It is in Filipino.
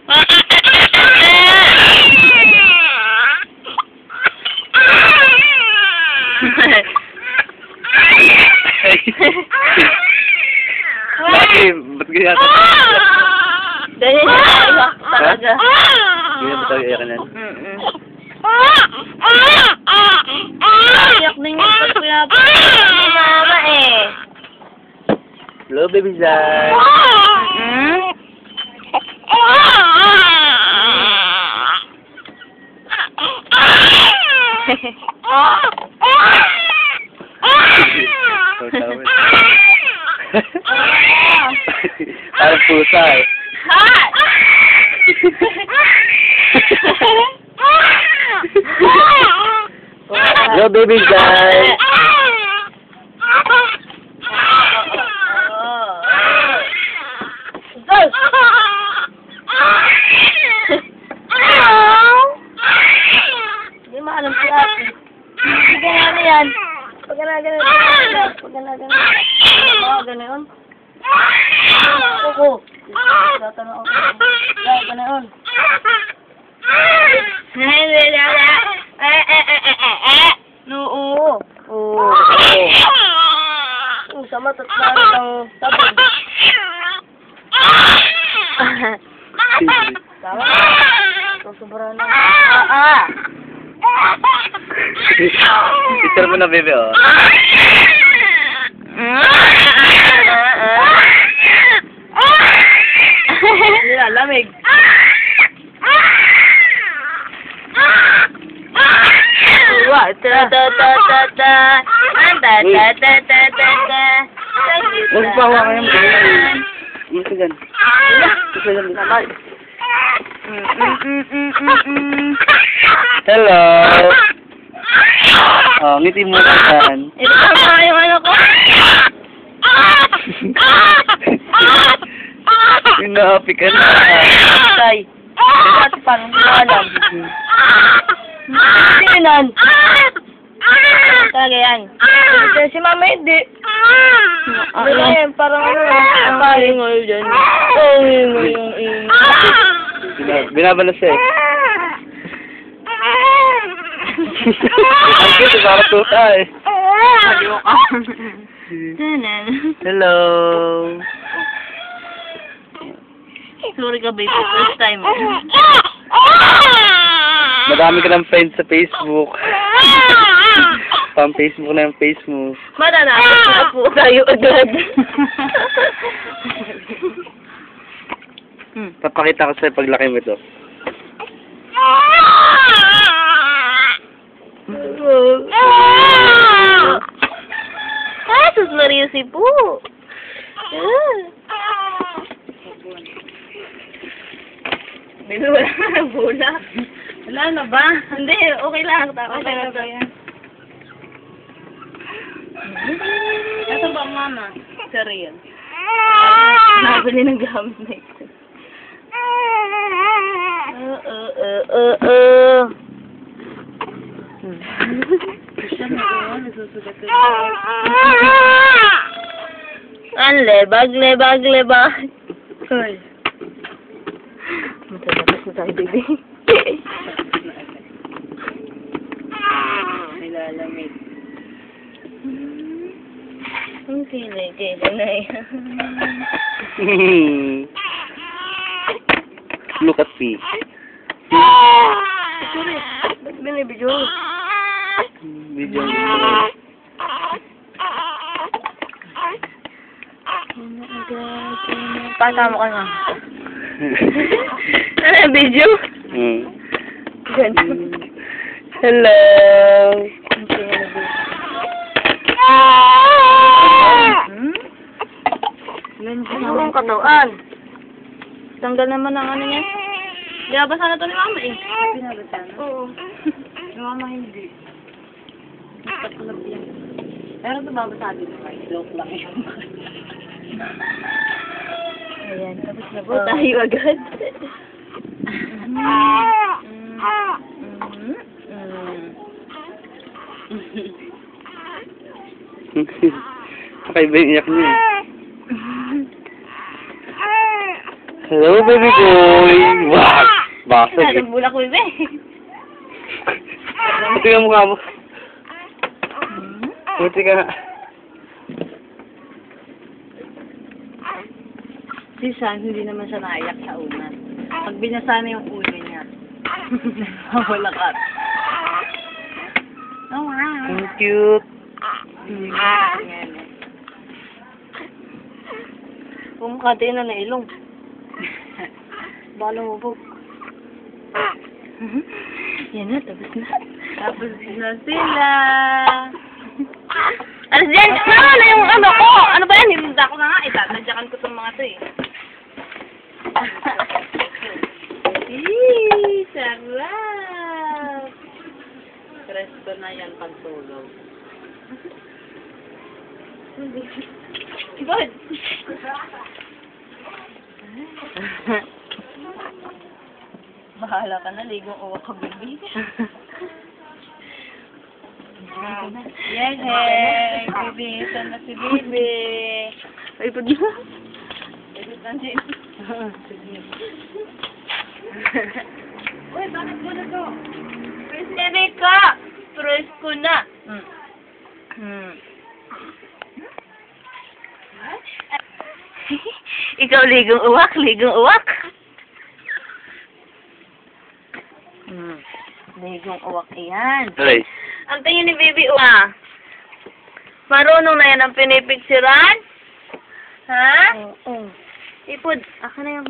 Bakit? Ba't ganyan ka? Dahil naiyak talaga. Ganyan ba talaga iyakan yan? Iyak din yung pag pinapakita ni mama eh. Hello, baby Zay. Parang pusa eh. Hello, baby Zay. Hindi maalam si ate. Sige nga na yan. Pag gano'n. Kuko. Tatanong ako. Gano'n. Oo. Oo. Sama tatlo ng sabon. Tama. Sobra na. Picture mo na, baby, oh. Nilalamig. Huwag pa hawa kayo. Masigan. Masigan. Hello. Oh, ngiti mo lang. Ito tama yung ano ko. Pinahapi ka na. Tay. Dati pa, hindi ko alam. Sinan. Talaga yan. Si mama hindi. Ano yan, parang ano. Ang ingay dyan. Ang ingay yung ingay. Binabalas eh. Ang cute, parang tuta eh. Hello. Sorry ka baby, first time. Madami ka ng friends sa Facebook. Pang-Facebook na yung Facebook. Matanapos na po tayo agad. Papakita ko sa'yo paglaki mo ito. Sus Mariusi po. Baby, wala na ng bola. Wala na ba? Hindi, okay lang. Okay na ba yan? Ito ba, mama? Sorry yan. Nabili ng gamit na ito. Ang lebag. Cool. Matapos na tayo, baby. Nilalamig. Ang sili, kaya na yan. Look at me. Sorry, ba't binibidyo? Video. Pasama ka nga. Ano yung video? Ganun. Hello. Ano ang katawan? Tanggal naman ang ano niya. Binabasa na to ni mama eh. Binabasa na? Oo. Ni mama hindi. Patulog yan. Pero ito babasa din naman. Joke lang yun. Ayan, tapos na po tayo agad. Kakaiba yung iyak niya. Hello, baby boy. Wag! Basag eh. Nabula ko ibe. Ito yung mukha mo. Buti ka nga. Si San, hindi naman siya naiyak sa una. Pag binasa na yung ulo niya, wala ka. Oh, wow. Ang cute. Pumakati na na ilong. Bala mo po. Yan na, tapos na. Tapos na sila. Alas dyan! Na yung ano ko! Ano ba yan? Nilinda ko na nga. Itatadyakan ko itong mga to eh. Eee, sarap! Presto na yan pagtulog. Good! Bahala ka na, ligong uwa ka, baby. Yes, hey! Baby, saan na si baby? Ay, pag mo. Edit lang din. Sige. Uy, bakit mo na to? Erika! Press ko na. Ikaw ligong uwak, ligong uwak. Ligong uwak yan. Aray. Ang tingin ni Baby Uwa. Marunong na yan ang pinipiksiran? Ha? Oo. Ipod, ako na yung